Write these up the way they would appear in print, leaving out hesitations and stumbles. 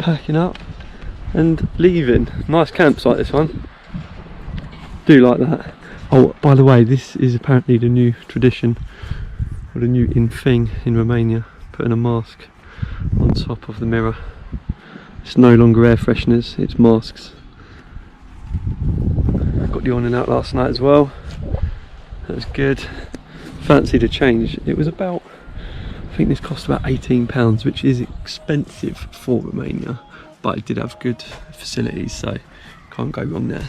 packing up and leaving. Nice campsite, this one. Do like that. Oh, by the way, this is apparently the new tradition, or the new thing in Romania, putting a mask on top of the mirror. It's no longer air fresheners, it's masks. Got the on and out last night as well. That was good. Fancied a change. It was about, I think this cost about £18, which is expensive for Romania, but it did have good facilities, so can't go wrong there.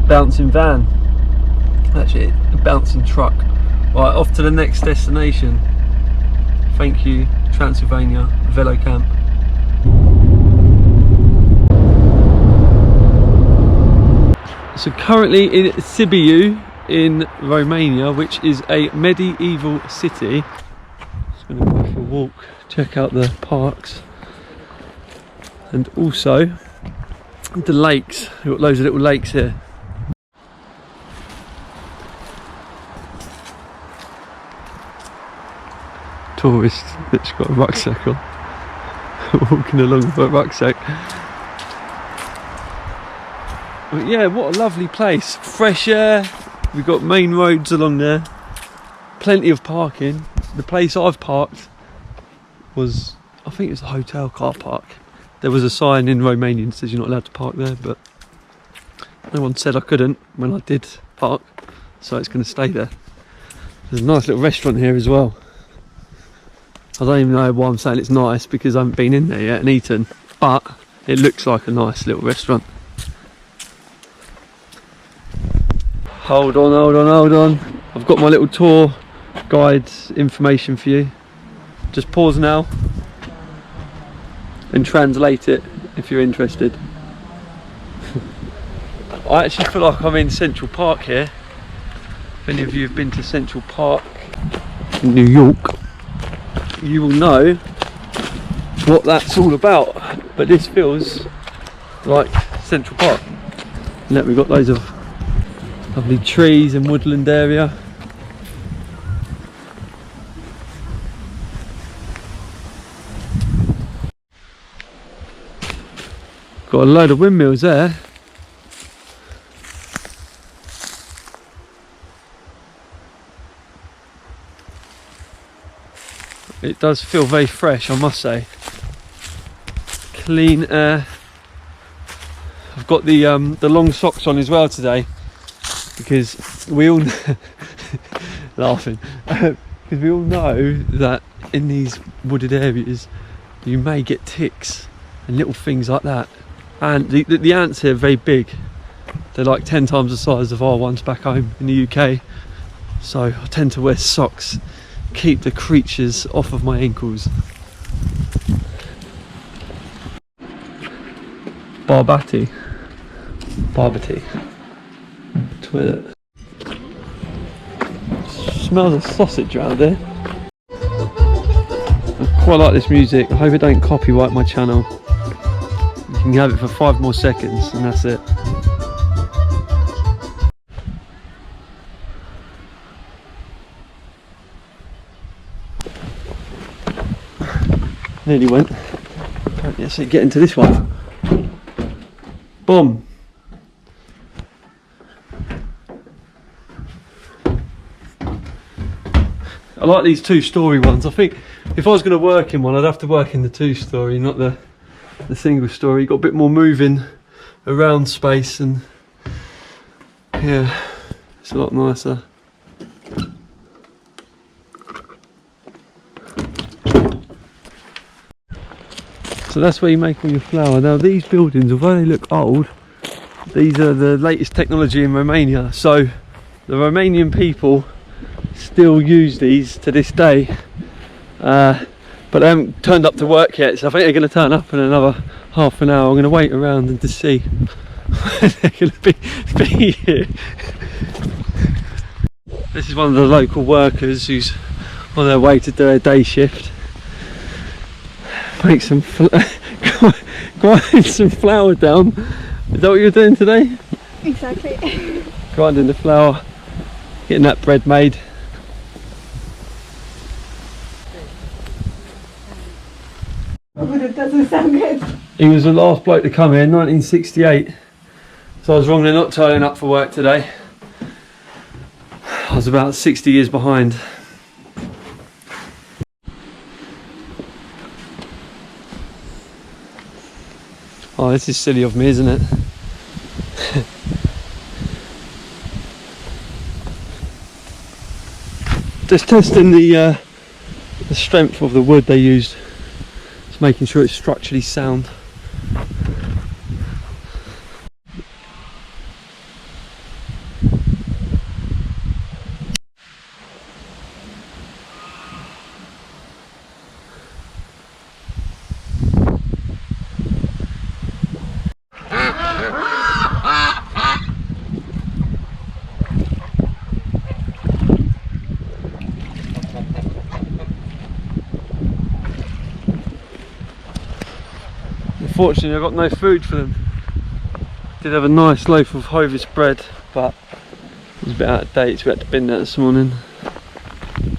Bouncing van. Actually, a bouncing truck. Right, off to the next destination. Thank you, Transylvania Velo Camp. So currently in Sibiu in Romania, which is a medieval city. Just going to go for a walk, check out the parks, and also the lakes. We've got loads of little lakes here. Tourist that's got a rucksack on, walking along with a rucksack. But yeah, what a lovely place. Fresh air, we've got main roads along there, plenty of parking. The place I've parked was, I think it was the hotel car park. There was a sign in Romanian that says you're not allowed to park there, but no one said I couldn't when I did park, so it's going to stay there. There's a nice little restaurant here as well. I don't even know why I'm saying it's nice, because I haven't been in there yet and eaten, but it looks like a nice little restaurant. Hold on, hold on, hold on. I've got my little tour guide information for you. Just pause now and translate it if you're interested. I actually feel like I'm in Central Park here. If any of you have been to Central Park in New York, you will know what that's all about, but this feels like Central Park. And we've got loads of lovely trees and woodland area. Got a load of windmills there. It does feel very fresh, I must say. Clean air. I've got the long socks on as well today, because we all laughing because we all know that in these wooded areas you may get ticks and little things like that, and the ants here are very big. They're like 10 times the size of our ones back home in the UK, so I tend to wear socks, keep the creatures off of my ankles. Barbati toilet. Smells of sausage around there. I quite like this music. I hope it don't copyright my channel. You can have it for 5 more seconds and that's it. Nearly went. Let's see, get into this one. Boom. I like these 2-story ones. I think if I was going to work in one, I'd have to work in the 2-story, not the single story. Got a bit more moving around space, and yeah, it's a lot nicer. So that's where you make all your flour. Now these buildings, although they look old, these are the latest technology in Romania. So the Romanian people still use these to this day, but they haven't turned up to work yet, so I think they're going to turn up in another half an hour. I'm going to wait around and to see when they're going to be here. This is one of the local workers who's on their way to do their day shift. Make some grind some flour down. Is that what you're doing today? Exactly. Grinding the flour, getting that bread made. But it doesn't sound good. He was the last bloke to come here in 1968. So I was wrong, they're not turning up for work today. I was about 60 years behind. Oh, this is silly of me, isn't it? Just testing the strength of the wood they used. Just making sure it's structurally sound. Unfortunately, I've got no food for them. Did have a nice loaf of Hovis bread, but it was a bit out of date, so we had to bin that this morning.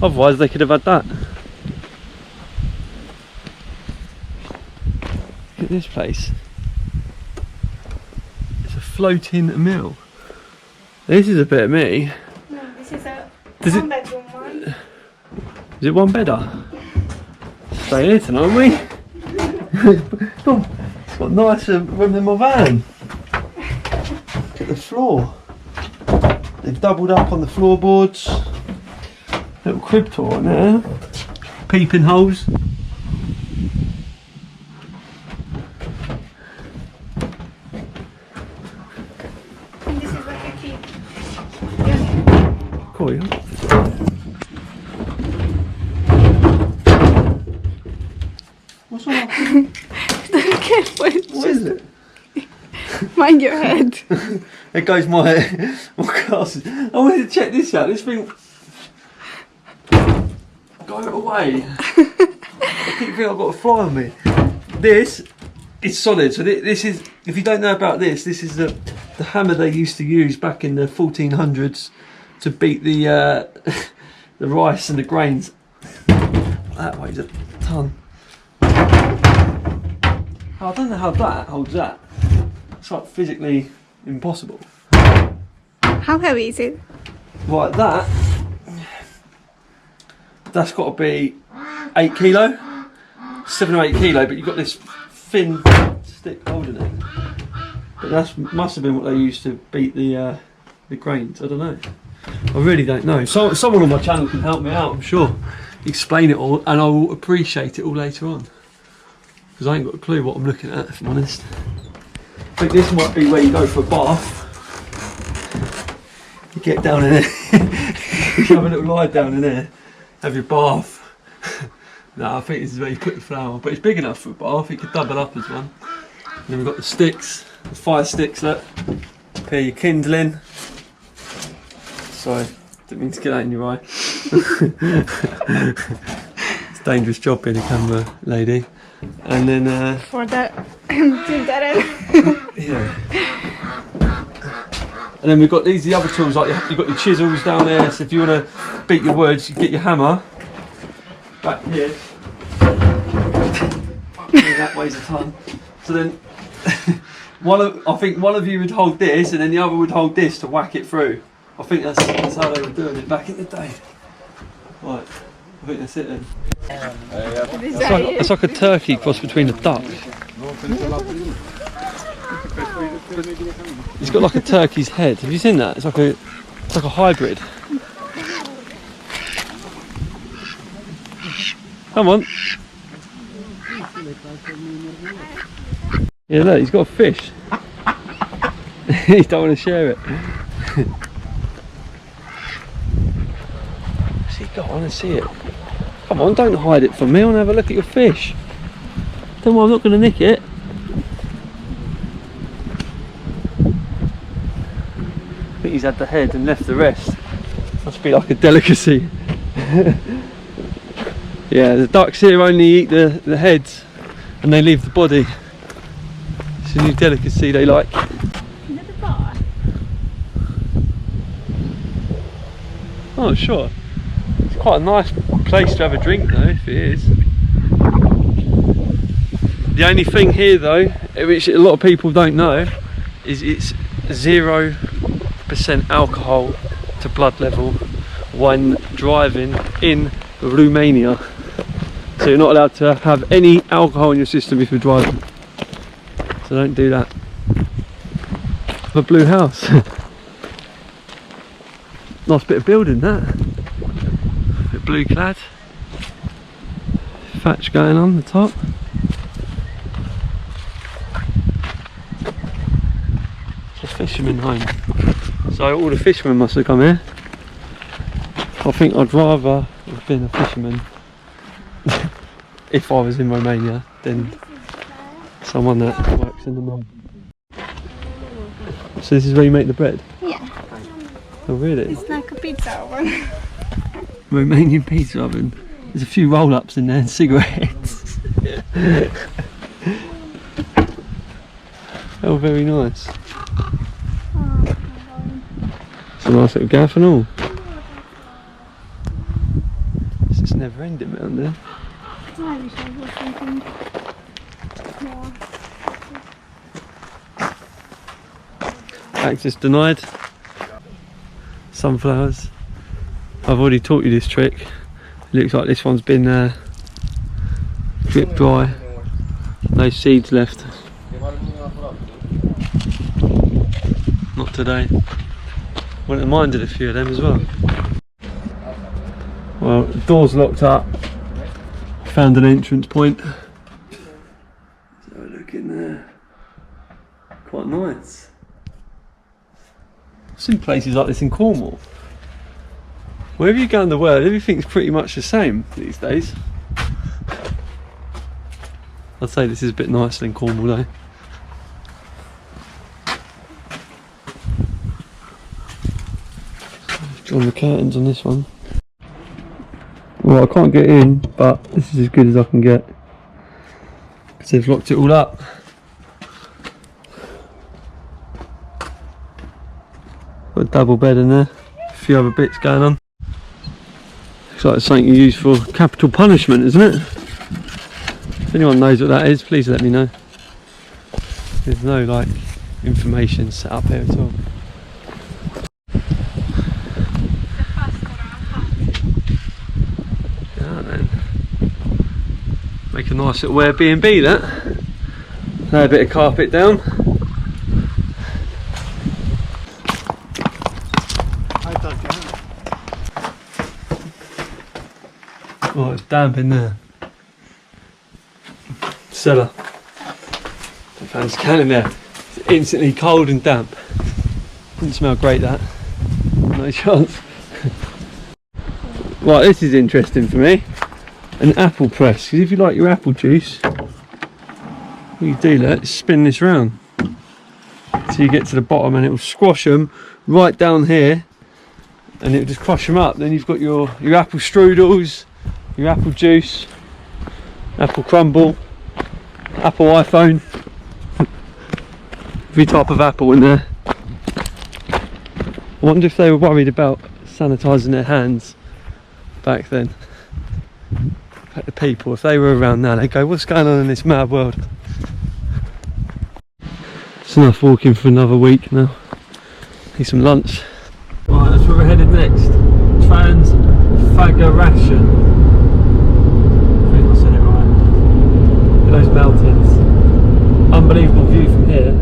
Otherwise, they could have had that. Look at this place. It's a floating mill. This is a bit of me. No, this is a one-bedroom one. Is it one bedder? Stay here tonight, aren't we? Come on. It's got nicer room than my van. Look at the floor. They've doubled up on the floorboards. Little crib tour on there. Peeping holes. And this is like a key. Yeah. Cool, yeah. What's wrong? Careful. What is it? Mind your head. There goes my glasses. I wanted to check this out. This thing. Go away. I keep thinking I've got a fly on me. This is solid. So this is, if you don't know about this, this is the hammer they used to use back in the 1400s to beat the the rice and the grains. That weighs a ton. I don't know how that holds that. It's like physically impossible. How heavy is it? Right, that's got to be 8 kilo, 7 or 8 kilo, but you've got this thin stick holding it. But that must have been what they used to beat the grains. I don't know. I really don't know. So someone on my channel can help me out, I'm sure. Explain it all, and I will appreciate it all later on. Because I ain't got a clue what I'm looking at, if I'm honest. I think this might be where you go for a bath. You get down in there, you have a little lie down in there, have your bath. No, I think this is where you put the flower, but it's big enough for a bath, it could double up as one. And then we've got the sticks, the fire sticks, look. Up here, your kindling. Sorry, didn't mean to get that in your eye. It's a dangerous job being a camera lady. And then For that, Darren. yeah. And then we've got the other tools, like you've got your chisels down there, so if you want to beat your woods, you get your hammer back here. That weighs a ton. So then I think one of you would hold this and then the other would hold this to whack it through. I think that's how they were doing it back in the day. Right, I think that's it then. It's like a turkey cross between a duck. It's got like a turkey's head. Have you seen that? It's like a hybrid. Come on. Yeah, look, he's got a fish. He don't want to share it. What's he got? I want to see it. Come on, don't hide it from me. I want to have a look at your fish. Don't worry, I'm not going to nick it. I think he's had the head and left the rest. Must be like a delicacy. Yeah, the ducks here only eat the heads and they leave the body. It's a new delicacy they like. Is it a bar? Oh, sure. It's quite a nice place to have a drink though, if it is. The only thing here though, which a lot of people don't know, is it's 0% alcohol to blood level when driving in Romania. So you're not allowed to have any alcohol in your system if you're driving. So don't do that. A blue house. Nice bit of building that. Bit blue clad. Thatch going on the top. It's a fisherman home. So all the fishermen must have come here. I think I'd rather have been a fisherman if I was in Romania than someone that works in the mine. So this is where you make the bread? Yeah. Oh really? It's like a pizza oven. Romanian pizza oven. There's a few roll-ups in there and cigarettes. Oh, very nice. It's a nice little gaff and all. It's just never ending around there. I wish I was something more. Access denied. Sunflowers. I've already taught you this trick. It looks like this one's been drip dry. No seeds left. Not today. Wouldn't have minded a few of them as well. Well, the door's locked up. Found an entrance point. Let's have a look in there. Quite nice. I've seen places like this in Cornwall. Wherever you go in the world, everything's pretty much the same these days. I'd say this is a bit nicer than Cornwall though. Drawn the curtains on this one. Well, I can't get in, but this is as good as I can get because they've locked it all up. Got a double bed in there, a few other bits going on. Looks like it's something you use for capital punishment, isn't it? If anyone knows what that is, please let me know. There's no like information set up here at all. Yeah, then. Make a nice little Airbnb that. Lay a bit of carpet down. Oh, it's damp in there. Cellar. I found a can in there. It's instantly cold and damp. Didn't smell great that. No chance. Right, this is interesting for me. An apple press. Because if you like your apple juice, what you do that is spin this round. So you get to the bottom and it will squash them right down here. And it will just crush them up. Then you've got your apple strudels, your apple juice, apple crumble, apple iPhone, every type of apple in there. I wonder if they were worried about sanitising their hands back then. Like the people, if they were around now, they'd go, what's going on in this mad world? It's enough walking for another week now. Need some lunch. Right, that's where we're headed next. Transfagarasan. I think I said it right. Look at those mountains. Unbelievable view from here.